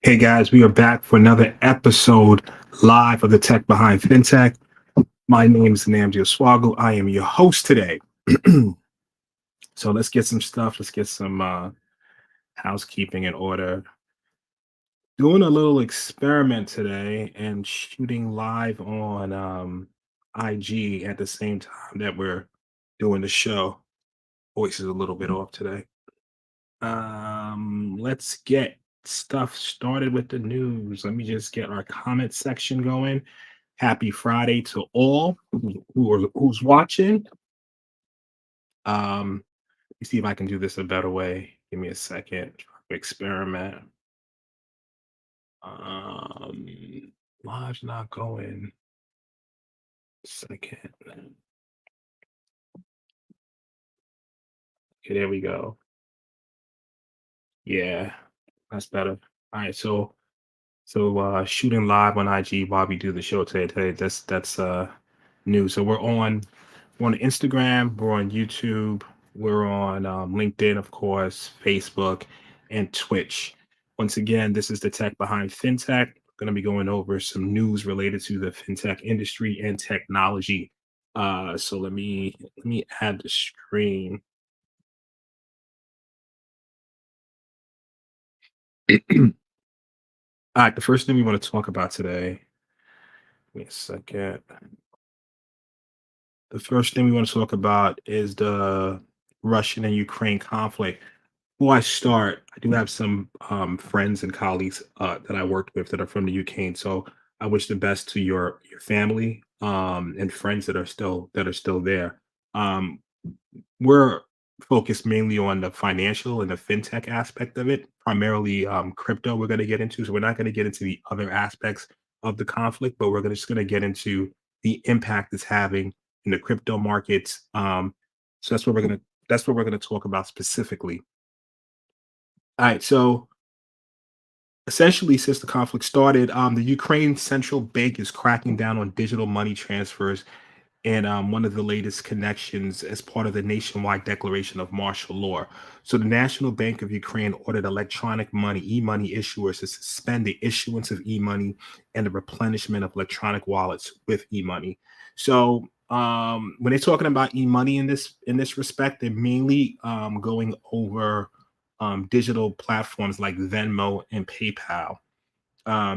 Hey guys, we are back for another episode live of the Tech Behind FinTech. My name is Nnamdi Osuagwu. I am your host today. So let's get some stuff. Let's get some housekeeping in order. Doing a little experiment today and shooting live on IG at the same time that we're doing the show. Voice is a little bit off today. Let's get stuff started with the news. Let me just get our comment section going. Happy Friday to all who's watching. Let me see if I can do this a better way. Give me a second. Experiment. Um, Live's not going. Second. Okay, there we go. Yeah, that's better. All right, so shooting live on IG while we do the show today. That's new. So we're on Instagram, we're on YouTube, we're on LinkedIn, of course, Facebook, and Twitch. Once again, this is the Tech Behind FinTech. Going to be going over some news related to the fintech industry and technology. So let me add the screen. All right, the first thing we want to talk about today. Give me a second. The first thing we want to talk about is the Russian and Ukraine conflict. Before I start, I do have some friends and colleagues that I worked with that are from the UK, and so I wish the best to your family and friends that are still there. Um, we're focused mainly on the financial and the fintech aspect of it, primarily crypto. We're going to get into, so we're not going to get into the other aspects of the conflict, but just going to get into the impact it's having in the crypto markets. So that's what we're gonna talk about specifically. All right, so essentially, since the conflict started, the Ukraine central bank is cracking down on digital money transfers and one of the latest connections as part of the nationwide declaration of martial law. So, the National Bank of Ukraine ordered electronic money, e-money issuers to suspend the issuance of e-money and the replenishment of electronic wallets with e-money. So, when they're talking about e-money in this respect, they're mainly going over digital platforms like Venmo and PayPal.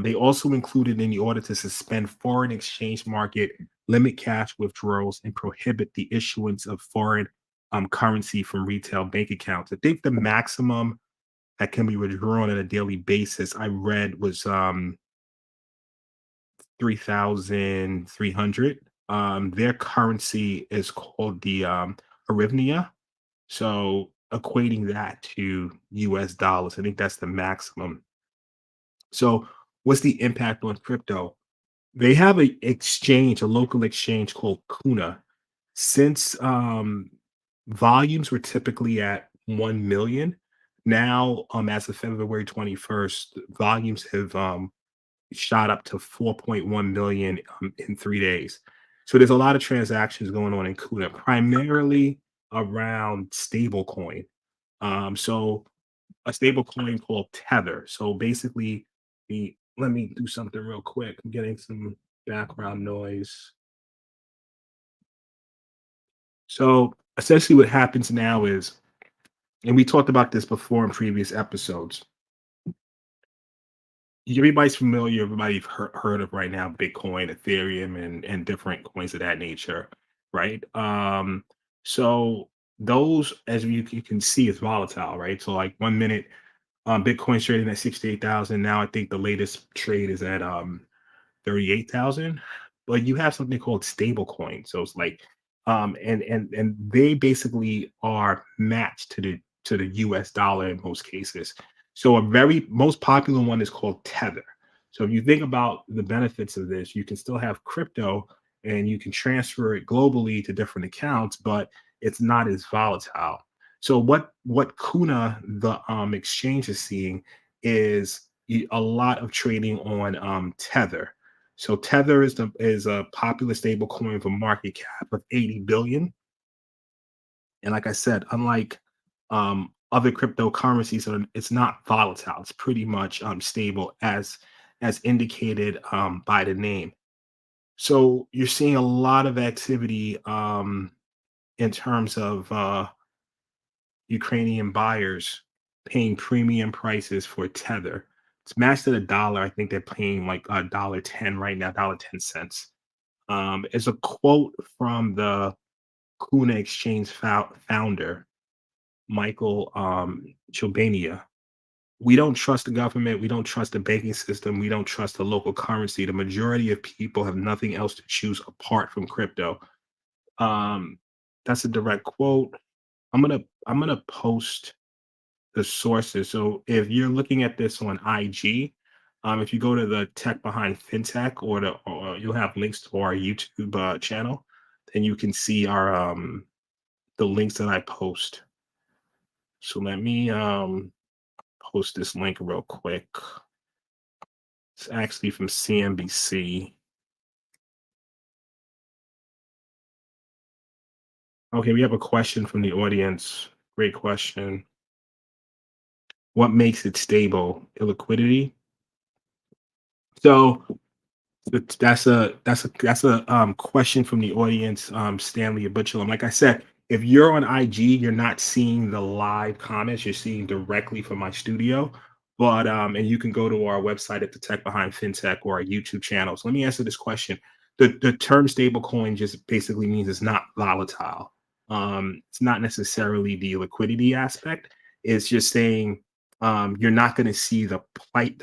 They also included in the order to suspend foreign exchange market, limit cash withdrawals, and prohibit the issuance of foreign currency from retail bank accounts. I think the maximum that can be withdrawn on a daily basis I read was 3,300. Their currency is called the hryvnia. So equating that to US dollars, I think that's the maximum. So what's the impact on crypto? They have a local exchange called Kuna. Since volumes were typically at 1 million, now as of February 21st, volumes have shot up to 4.1 million in 3 days. So there's a lot of transactions going on in Kuna, primarily around stablecoin. So a stable coin called Tether. So basically, let me do something real quick. I'm getting some background noise. So essentially, what happens now is, and we talked about this before in previous episodes. Everybody's familiar. Everybody's heard of right now Bitcoin, Ethereum, and different coins of that nature, right? So those, as you can see, is volatile, right? So like 1 minute Bitcoin's trading at 68,000. Now I think the latest trade is at 38,000. But you have something called stable coin. So it's like and they basically are matched to the US dollar in most cases. So a very most popular one is called Tether. So if you think about the benefits of this, you can still have crypto and you can transfer it globally to different accounts, but it's not as volatile. So what Kuna, the exchange, is seeing is a lot of trading on Tether. So Tether is a popular stable coin with a market cap of 80 billion. And like I said, unlike other cryptocurrencies are it's not volatile. It's pretty much stable as indicated by the name. So you're seeing a lot of activity in terms of Ukrainian buyers paying premium prices for Tether. It's matched at a dollar. I think they're paying like a dollar 10 right now, dollar 10 cents. It's a quote from the Kuna Exchange founder, Michael Chobania. We don't trust the government. We don't trust the banking system. We don't trust the local currency. The majority of people have nothing else to choose apart from crypto. Um, that's a direct quote. I'm gonna post the sources. So if you're looking at this on IG, if you go to the Tech Behind FinTech or you'll have links to our YouTube channel, then you can see our the links that I post. So let me post this link real quick. It's actually from CNBC. Okay, we have a question from the audience. Great question. What makes it stable? Illiquidity. So that's a question from the audience, Stanley Abutulum. Like I said, if you're on IG, you're not seeing the live comments. You're seeing directly from my studio. But and you can go to our website at the Tech Behind FinTech or our YouTube channel. So let me answer this question. The term stablecoin just basically means it's not volatile. It's not necessarily the liquidity aspect. It's just saying you're not going to see the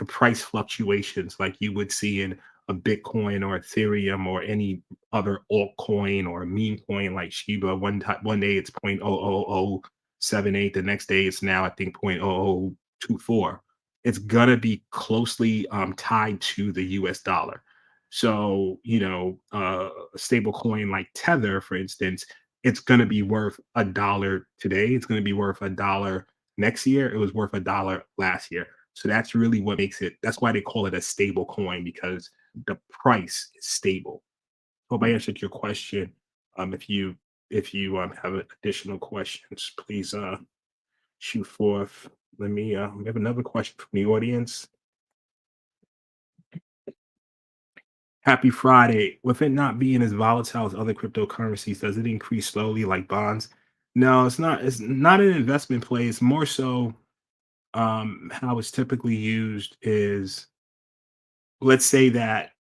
price fluctuations like you would see in a Bitcoin or Ethereum or any other altcoin or a meme coin like Shiba. One day it's 0.00078. The next day it's now I think 0.0024. It's gonna be closely tied to the US dollar. So, a stable coin like Tether, for instance, it's gonna be worth a dollar today. It's gonna be worth a dollar next year. It was worth a dollar last year. So that's really what makes it. That's why they call it a stable coin because the price is stable. Hope I answered your question. If you have additional questions, please shoot forth. Let me. We have another question from the audience. Happy Friday. With it not being as volatile as other cryptocurrencies, does it increase slowly like bonds? No, it's not. It's not an investment play. It's more so how it's typically used is let's say that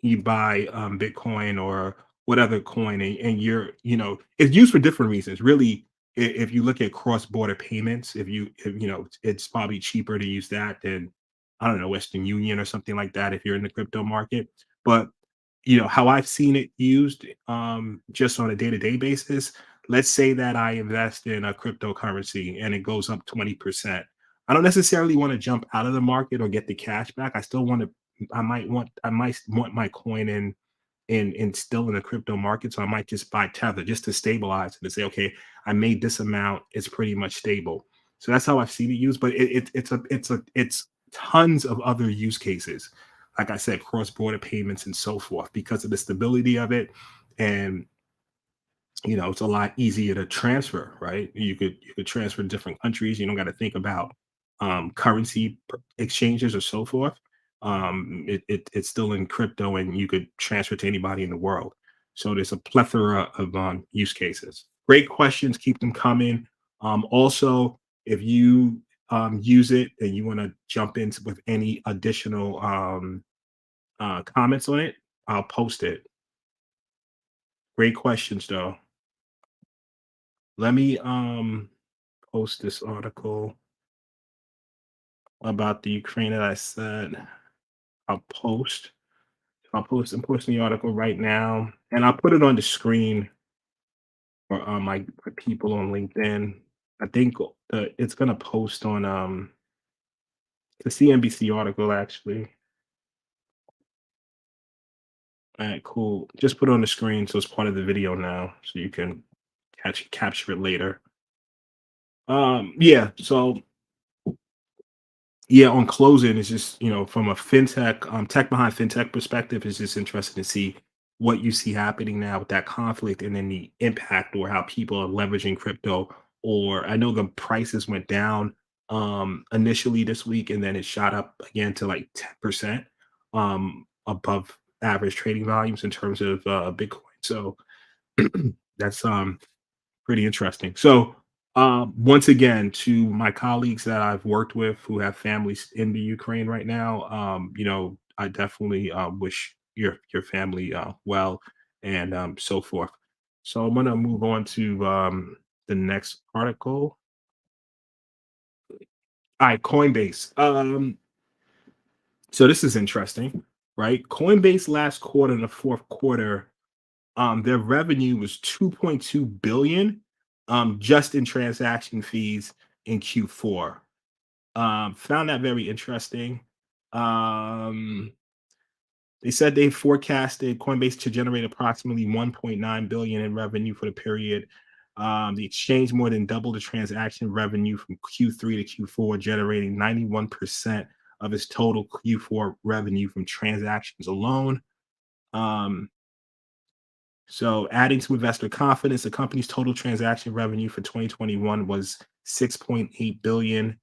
you buy Bitcoin or whatever coin, and it's used for different reasons. Really, if you look at cross-border payments, it's probably cheaper to use that than I don't know Western Union or something like that if you're in the crypto market. But how I've seen it used just on a day-to-day basis. Let's say that I invest in a cryptocurrency and it goes up 20%. I don't necessarily want to jump out of the market or get the cash back. I still want to I might want my coin in still in the crypto market. So I might just buy Tether just to stabilize it and say, okay, I made this amount, it's pretty much stable. So that's how I've seen it used. But it's tons of other use cases. Like I said, cross-border payments and so forth, because of the stability of it. And it's a lot easier to transfer, right? You could transfer to different countries. You don't got to think about currency exchanges or so forth. It's still in crypto, and you could transfer to anybody in the world. So there's a plethora of use cases. Great questions, keep them coming. Also, if you use it and you want to jump in with any additional comments on it, I'll post it. Great questions, though. Let me post this article about the Ukraine that I said I'll post. I'm posting the article right now, and I'll put it on the screen for my for people on LinkedIn. I think it's gonna post on the CNBC article actually. All right, cool. Just put it on the screen so it's part of the video now, so you can capture it later. Yeah. So yeah, on closing, it's just, from a fintech, tech behind fintech perspective, it's just interesting to see what you see happening now with that conflict and then the impact or how people are leveraging crypto or I know the prices went down initially this week, and then it shot up again to like 10% above average trading volumes in terms of Bitcoin. So that's pretty interesting. So, once again, to my colleagues that I've worked with who have families in the Ukraine right now, I definitely wish your family well and so forth. So I'm gonna move on to the next article. All right, Coinbase. So this is interesting, right? Coinbase last quarter, in the fourth quarter, their revenue was 2.2 billion just in transaction fees in Q4. Found that very interesting. Um, they said they forecasted Coinbase to generate approximately 1.9 billion in revenue for the period. The exchange more than doubled the transaction revenue from Q3 to Q4, generating 91% of its total Q4 revenue from transactions alone. Um, so, adding to investor confidence, the company's total transaction revenue for 2021 was 6.8 billion,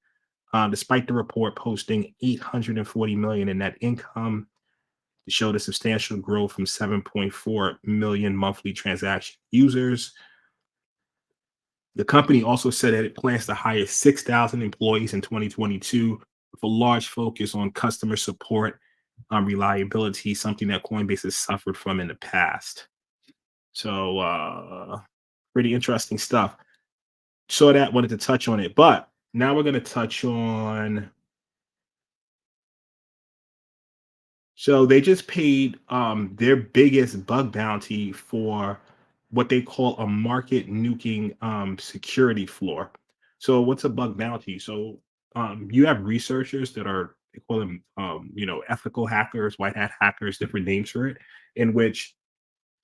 despite the report posting 840 million in net income. It showed a substantial growth from 7.4 million monthly transaction users. The company also said that it plans to hire 6,000 employees in 2022 with a large focus on customer support, reliability, something that Coinbase has suffered from in the past. So, pretty interesting stuff. Saw that, wanted to touch on it, but now we're going to touch on. So they just paid their biggest bug bounty for what they call a market nuking security floor. So what's a bug bounty? So you have researchers that are, they call them ethical hackers, white hat hackers, different names for it, in which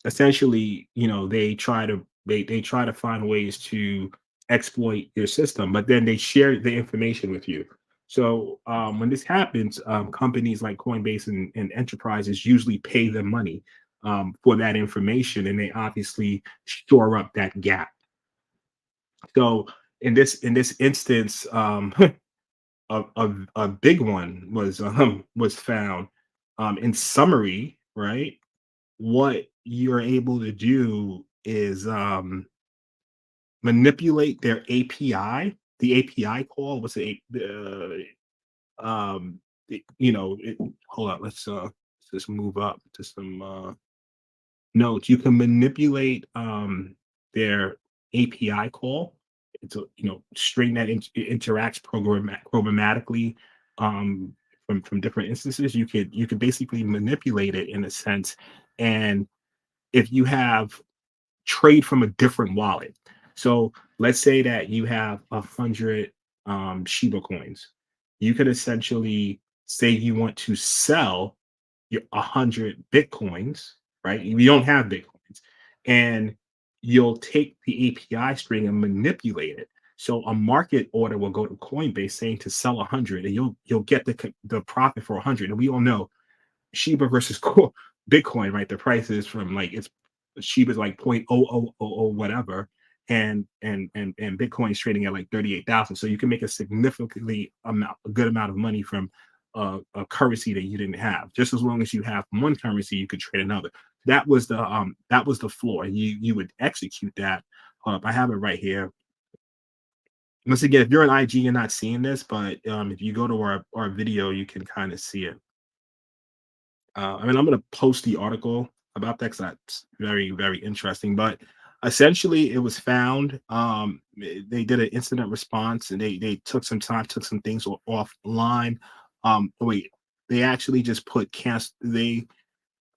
essentially, they try to find ways to exploit your system, but then they share the information with you. So when this happens, companies like Coinbase and enterprises usually pay them money for that information, and they obviously shore up that gap. So in this instance, a big one was found. In summary, right? What you're able to do is manipulate their API. The API call was hold on, let's just move up to some notes. You can manipulate their API call. It's a string that interacts programmatically um from different instances. You could basically manipulate it in a sense, and if you have trade from a different wallet. So let's say that you have 100 Shiba coins. You could essentially say you want to sell your 100 Bitcoins, right? You don't have Bitcoins, and you'll take the API string and manipulate it. So a market order will go to Coinbase saying to sell 100, and you'll get the profit for 100. And we all know Shiba versus Bitcoin, right? The price is from like it's Shiba's like 0.0000 whatever, and Bitcoin's trading at like 38,000. So you can make a a good amount of money from a currency that you didn't have. Just as long as you have one currency, you could trade another. That was the floor. You would execute that. I have it right here. Once again, if you're on IG, you're not seeing this, but if you go to our video, you can kind of see it. I'm going to post the article about that because that's very, very interesting. But essentially, it was found. They did an incident response, and they took some time, took some things offline. Wait, they actually just put cancel. They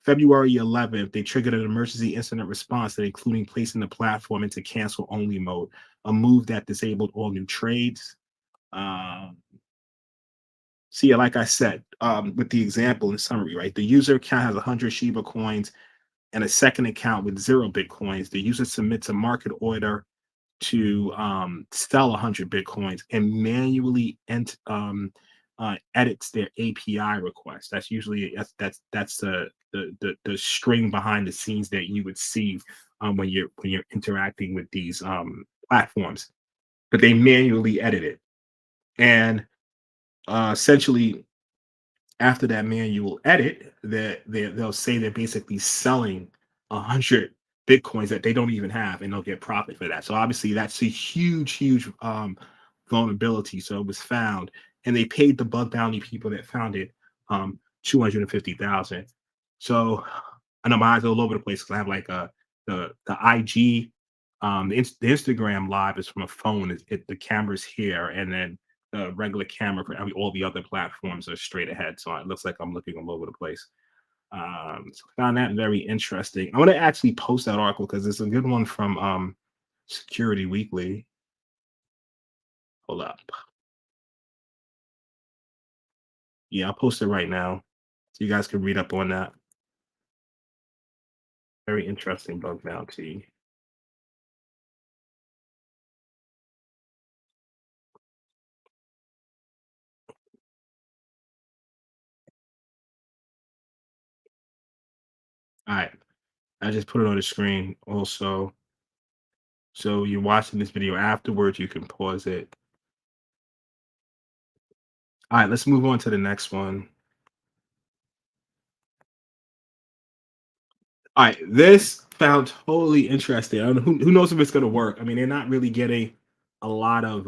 February 11th, they triggered an emergency incident response that including placing the platform into cancel only mode, a move that disabled all new trades. Um, So yeah, like I said, with the example in summary, right? The user account has 100 Shiba coins and a second account with 0 Bitcoins. The user submits a market order to sell 100 Bitcoins and manually edits their API request. That's usually that's the string behind the scenes that you would see when you're interacting with these platforms. but they manually edit it. And essentially, after that manual edit, they'll say they're basically selling 100 bitcoins that they don't even have, and they'll get profit for that. So obviously, that's a huge vulnerability. So it was found, and they paid the bug bounty people that found it 250,000. So I know my eyes are all over the place because I have like the IG, the Instagram live is from a phone. The camera's here, and then the regular camera for all the other platforms are straight ahead. So it looks like I'm looking all over the place. So I found that very interesting. I want to actually post that article because it's a good one from Security Weekly. Hold up. Yeah, I'll post it right now so you guys can read up on that. Very interesting bug bounty. All right. I just put it on the screen also. So you're watching this video afterwards, you can pause it. All right, let's move on to the next one. All right, this found totally interesting. I don't know who knows if it's going to work. I mean, they're not really getting a lot of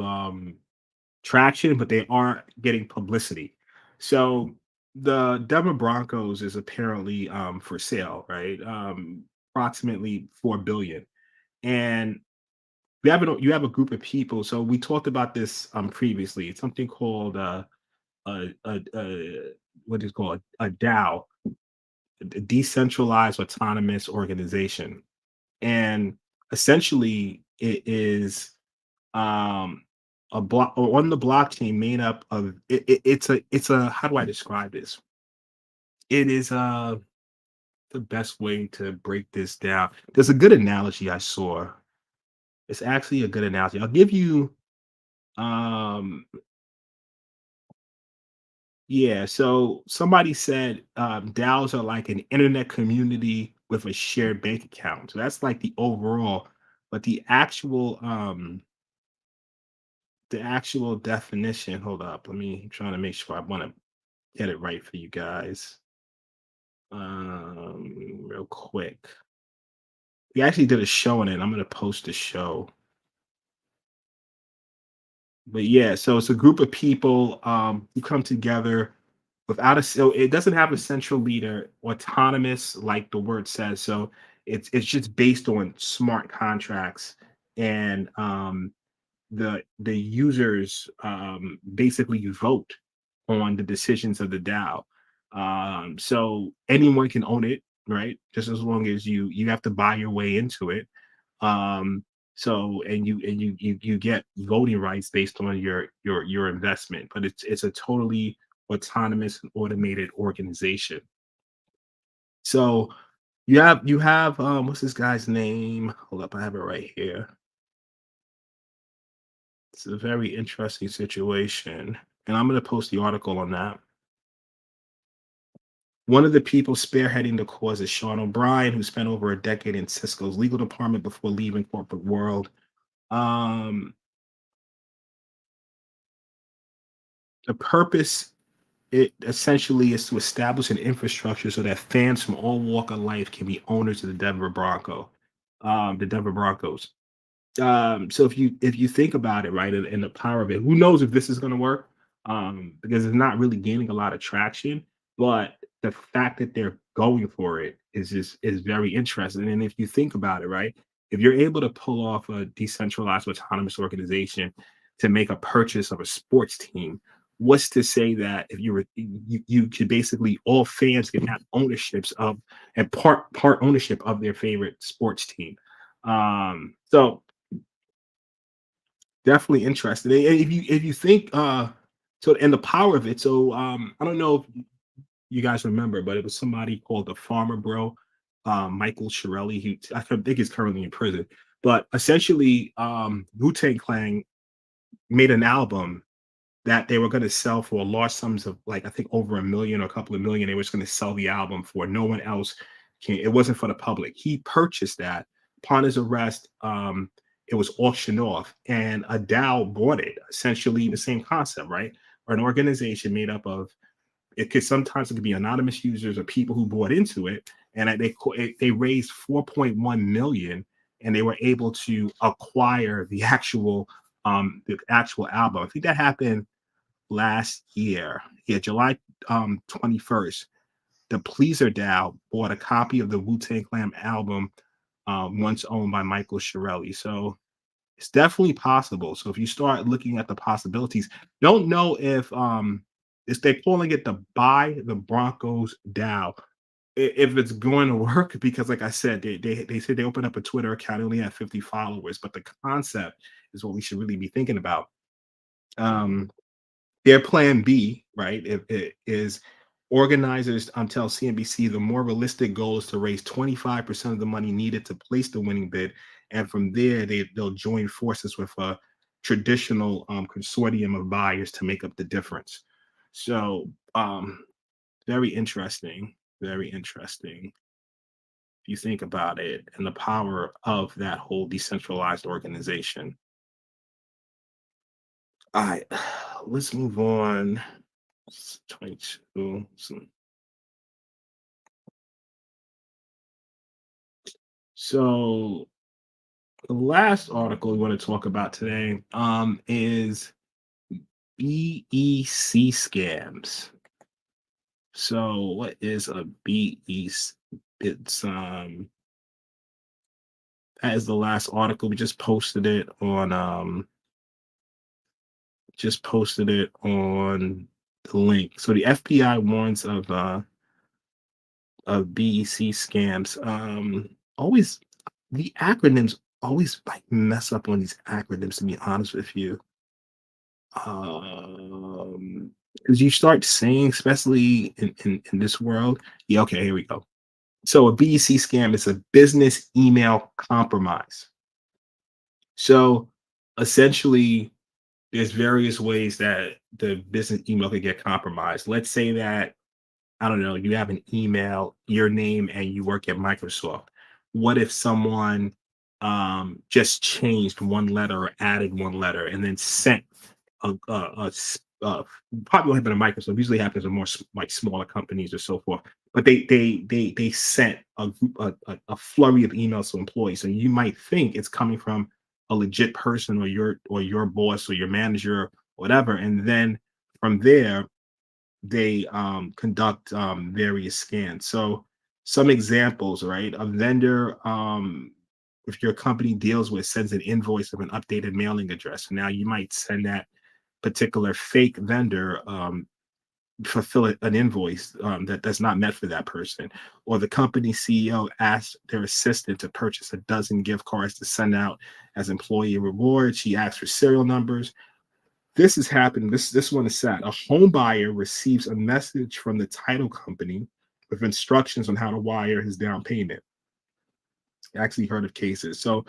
traction, but they are getting publicity. So the Denver Broncos is apparently for sale, right? Approximately 4 billion. And you have a group of people. So we talked about this previously. It's something called what is called a DAO, a decentralized autonomous organization, and essentially it is um a block on the blockchain made up of it's a how do I describe this? It is the best way to break this down. There's a good analogy I saw. It's actually a good analogy. I'll give you um yeah, so somebody said DAOs are like an internet community with a shared bank account. So that's like the overall, but the actual definition, hold up, let me trying to make sure I want to get it right for you guys. Real quick. We actually did a show on it. I'm gonna post the show. But yeah, so it's a group of people who come together without so it doesn't have a central leader, autonomous, like the word says. So it's just based on smart contracts, and the users basically vote on the decisions of the DAO. So anyone can own it, right? Just as long as you have to buy your way into it. Um, so and you get voting rights based on your investment, but it's a totally autonomous and automated organization. So you have what's this guy's name? Hold up, I have it right here. It's a very interesting situation, and I'm going to post the article on that. One of the people spearheading the cause is Sean O'Brien, who spent over a decade in Cisco's legal department before leaving corporate world. Um, the purpose it essentially is to establish an infrastructure so that fans from all walk of life can be owners of the Denver Broncos. So if you think about it, right, and the power of it, who knows if this is going to work? Because it's not really gaining a lot of traction, but the fact that they're going for it is very interesting. And if you think about it, right, if you're able to pull off a decentralized autonomous organization to make a purchase of a sports team, what's to say that if you could basically all fans can have ownerships of and part ownership of their favorite sports team. So definitely interested. And if you think so and the power of it, so I don't know if you guys remember, but it was somebody called the Farmer Bro, Michael Shirelli, who I think is currently in prison. But essentially, Wu-Tang Clan made an album that they were going to sell for large sums of like I think over a million or a couple of million. They were just going to sell the album for no one else. It wasn't for the public. He purchased that upon his arrest. it was auctioned off, and a DAO bought it. Essentially, the same concept, right? Or an organization made up of it could be anonymous users or people who bought into it, and they raised 4.1 million, and they were able to acquire the actual album. I think that happened last year. Yeah, July 21st. The Pleaser DAO bought a copy of the Wu Tang Clan album, once owned by Michael Shirelli. So it's definitely possible. So if you start looking at the possibilities, don't know if they're calling it the Buy the Broncos DAO, if it's going to work, because like I said, they said they opened up a Twitter account, only had 50 followers, but the concept is what we should really be thinking about. Um, their plan B, right, if it is organizers tell CNBC the more realistic goal is to raise 25% of the money needed to place the winning bid. And from there, they'll join forces with a traditional consortium of buyers to make up the difference. So, very interesting. Very interesting. If you think about it and the power of that whole decentralized organization. All right, let's move on. 22. So the last article we want to talk about today is BEC scams. So what is a BEC? It's that is the last article. We just posted it on the link. So the FBI warns of BEC scams. Always the acronyms always like mess up on these acronyms, to be honest with you. Because you start saying, especially in this world, yeah, okay, here we go. So a BEC scam is a business email compromise. So essentially, there's various ways that the business email could get compromised. Let's say that, I don't know, you have an email, your name, and you work at Microsoft. What if someone just changed one letter or added one letter and then sent probably what happened to Microsoft usually happens in more like smaller companies or so forth. But they sent a flurry of emails to employees, so you might think it's coming from a legit person or your boss or your manager or whatever, and then from there they conduct various scans. So some examples, right? A vendor, if your company deals with, sends an invoice of an updated mailing address. Now you might send that particular fake vendor fulfill an invoice that's not meant for that person. Or the company CEO asks their assistant to purchase a dozen gift cards to send out as employee rewards. She asks for serial numbers. This has happened. This one is sad. A home buyer receives a message from the title company with instructions on how to wire his down payment. I actually heard of cases. So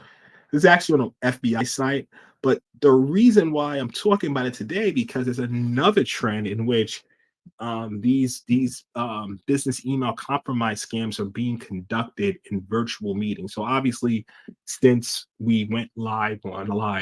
this is actually on an FBI site. But the reason why I'm talking about it today, because there's another trend in which these business email compromise scams are being conducted in virtual meetings. So obviously, since we went live,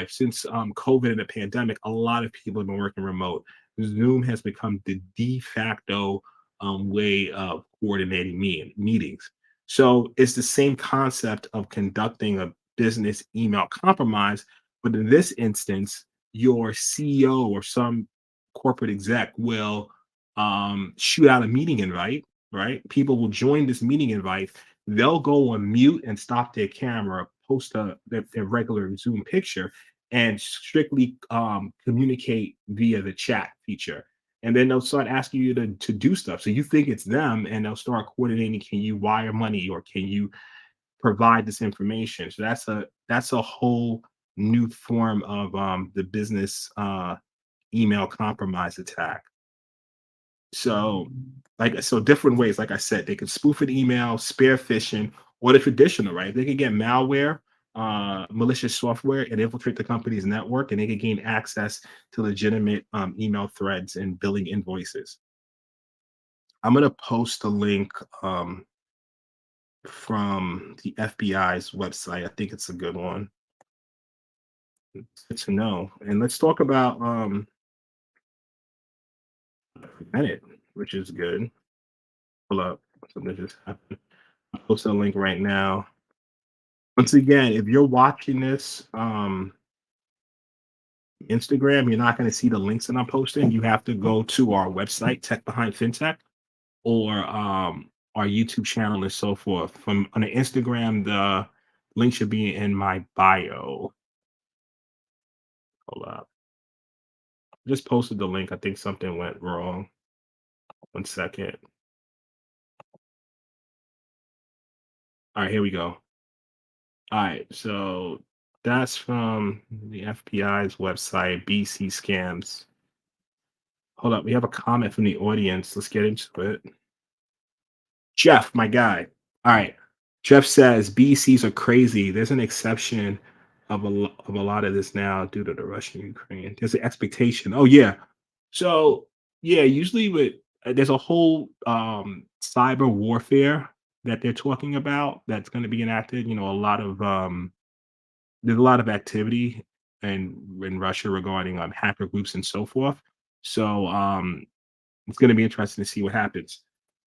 since COVID and the pandemic, a lot of people have been working remote. Zoom has become the de facto way of coordinating meetings. So it's the same concept of conducting a business email compromise, but in this instance, your CEO or some corporate exec will shoot out a meeting invite, right? People will join this meeting invite. They'll go on mute and stop their camera, post their regular Zoom picture, and strictly communicate via the chat feature. And then they'll start asking you to do stuff. So you think it's them, and they'll start coordinating. Can you wire money, or can you provide this information? So that's a whole new form of the business email compromise attack. So, different ways. Like I said, they could spoof an email, spear phishing, or the traditional, right? They could get malware, malicious software, and infiltrate the company's network, and they could gain access to legitimate email threads and billing invoices. I'm gonna post a link from the FBI's website. I think it's a good one. It's good to know. And let's talk about Reddit, which is good. Pull up something just happened. I'll post a link right now. Once again, if you're watching this Instagram, you're not going to see the links that I'm posting. You have to go to our website, Tech Behind FinTech, or our YouTube channel and so forth. From on the Instagram, the link should be in my bio. Hold up. Just posted the link. I think something went wrong. 1 second. All right, here we go. All right, so that's from the FBI's website, BEC Scams. Hold up, we have a comment from the audience. Let's get into it. Jeff, my guy. All right. Jeff says BCs are crazy. There's an exception of a lot of this now due to the Russian Ukraine. There's an expectation. Oh yeah. So yeah, usually with there's a whole cyber warfare that they're talking about that's going to be enacted. A lot of there's a lot of activity in Russia regarding hacker groups and so forth. So it's going to be interesting to see what happens.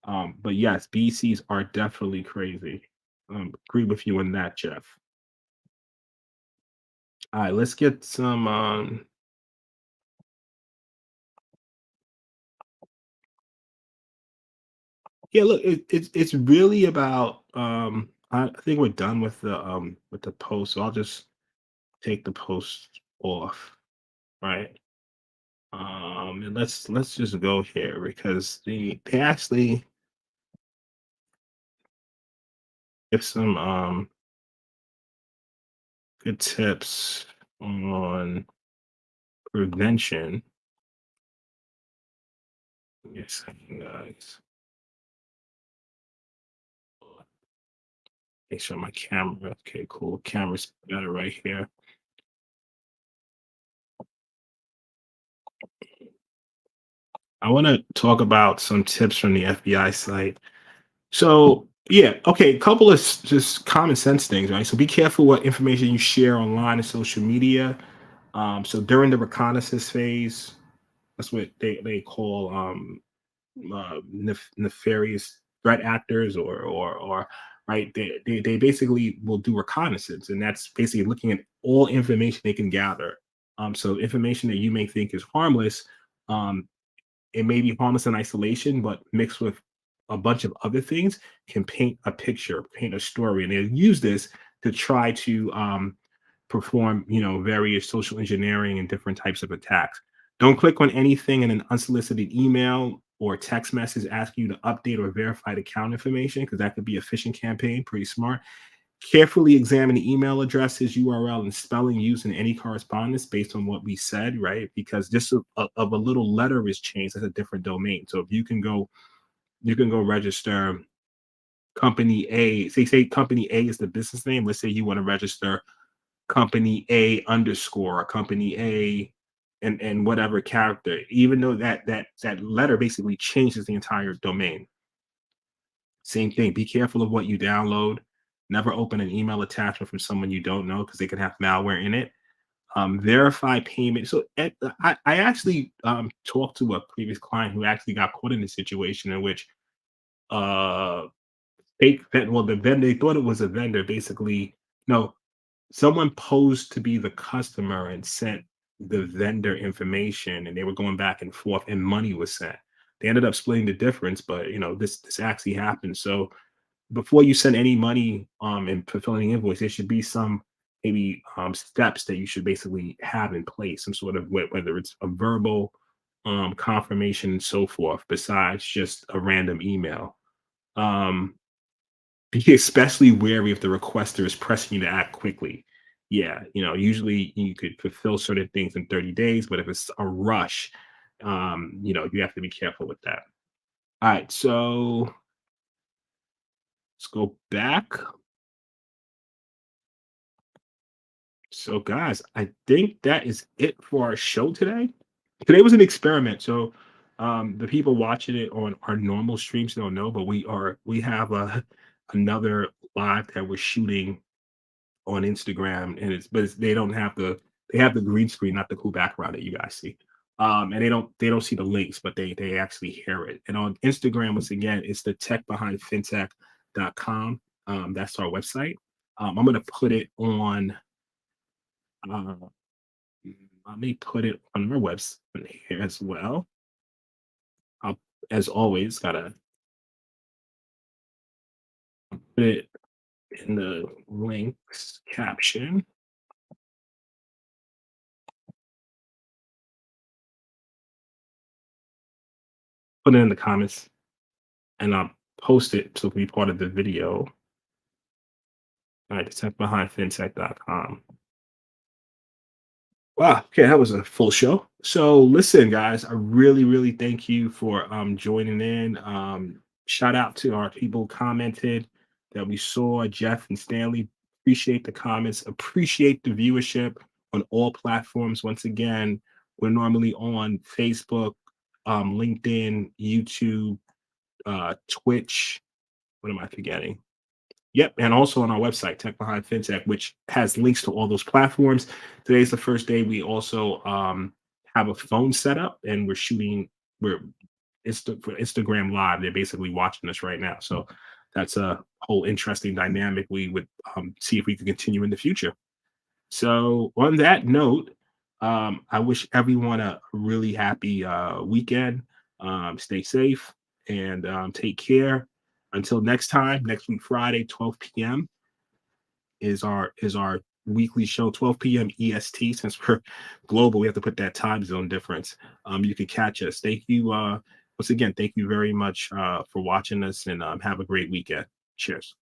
But yes, BCs are definitely crazy. Agree with you on that, Jeff. All right, let's get some. Yeah, look, it's really about. I think we're done with the post, so I'll just take the post off, right? And let's just go here because they actually give some good tips on prevention. Yes, guys. Make sure my camera. Okay, cool. Camera's better right here. I want to talk about some tips from the FBI site. So, yeah, okay, a couple of just common sense things, right? So be careful what information you share online and social media. So during the reconnaissance phase, that's what they call nefarious threat actors or right they basically will do reconnaissance, and that's basically looking at all information they can gather. So information that you may think is harmless, um, it may be harmless in isolation, but mixed with a bunch of other things can paint a picture, paint a story, and they use this to try to perform, various social engineering and different types of attacks. Don't click on anything in an unsolicited email or text message asking you to update or verify account information because that could be a phishing campaign. Pretty smart. Carefully examine the email addresses, URL, and spelling used in any correspondence based on what we said, right? Because just of a little letter is changed, that's a different domain. So if you can go register company A. Say company A is the business name. Let's say you want to register company A underscore or company A and whatever character, even though that letter basically changes the entire domain. Same thing. Be careful of what you download. Never open an email attachment from someone you don't know because they can have malware in it. Verify payment. So I actually talked to a previous client who actually got caught in a situation in which uh well, the vendor, they thought it was a vendor. Basically, no, someone posed to be the customer and sent the vendor information, and they were going back and forth, and money was sent. They ended up splitting the difference, but this actually happened. So before you send any money and fulfilling the invoice, there should be some maybe steps that you should basically have in place, some sort of whether it's a verbal confirmation and so forth, besides just a random email. Um, be especially wary if the requester is pressing you to act quickly. Yeah, usually you could fulfill certain things in 30 days, but if it's a rush, you have to be careful with that. All right, so let's go back. So, guys, I think that is it for our show today. Today was an experiment. So, the people watching it on our normal streams don't know, but we have another live that we're shooting on Instagram, and they don't have They have the green screen, not the cool background that you guys see. And they don't see the links, but they actually hear it. And on Instagram, once again, it's the Tech Behind FinTech.com. That's our website. I'm gonna put it on. Uh, Let me put it on our website here as well. I'll, as always, gotta put it in the links caption. Put it in the comments, and I'll post it to be part of the video. All right, Tech Behind FinTech.com. Wow. Okay, that was a full show. So listen, guys, I really, really thank you for joining in. Shout out to our people commented that we saw, Jeff and Stanley. Appreciate the comments, appreciate the viewership on all platforms. Once again, we're normally on Facebook, LinkedIn, YouTube, Twitch. What am I forgetting? Yep, and also on our website, Tech Behind FinTech, which has links to all those platforms. Today's the first day we also have a phone setup, and we're for Instagram Live. They're basically watching us right now, so that's a whole interesting dynamic. We would see if we can continue in the future. So on that note, I wish everyone a really happy weekend. Stay safe and take care. Until next time, next week Friday, 12 p.m. is our weekly show, 12 p.m. EST. Since we're global, we have to put that time zone difference. You can catch us. Thank you once again. Thank you very much for watching us, and have a great weekend. Cheers.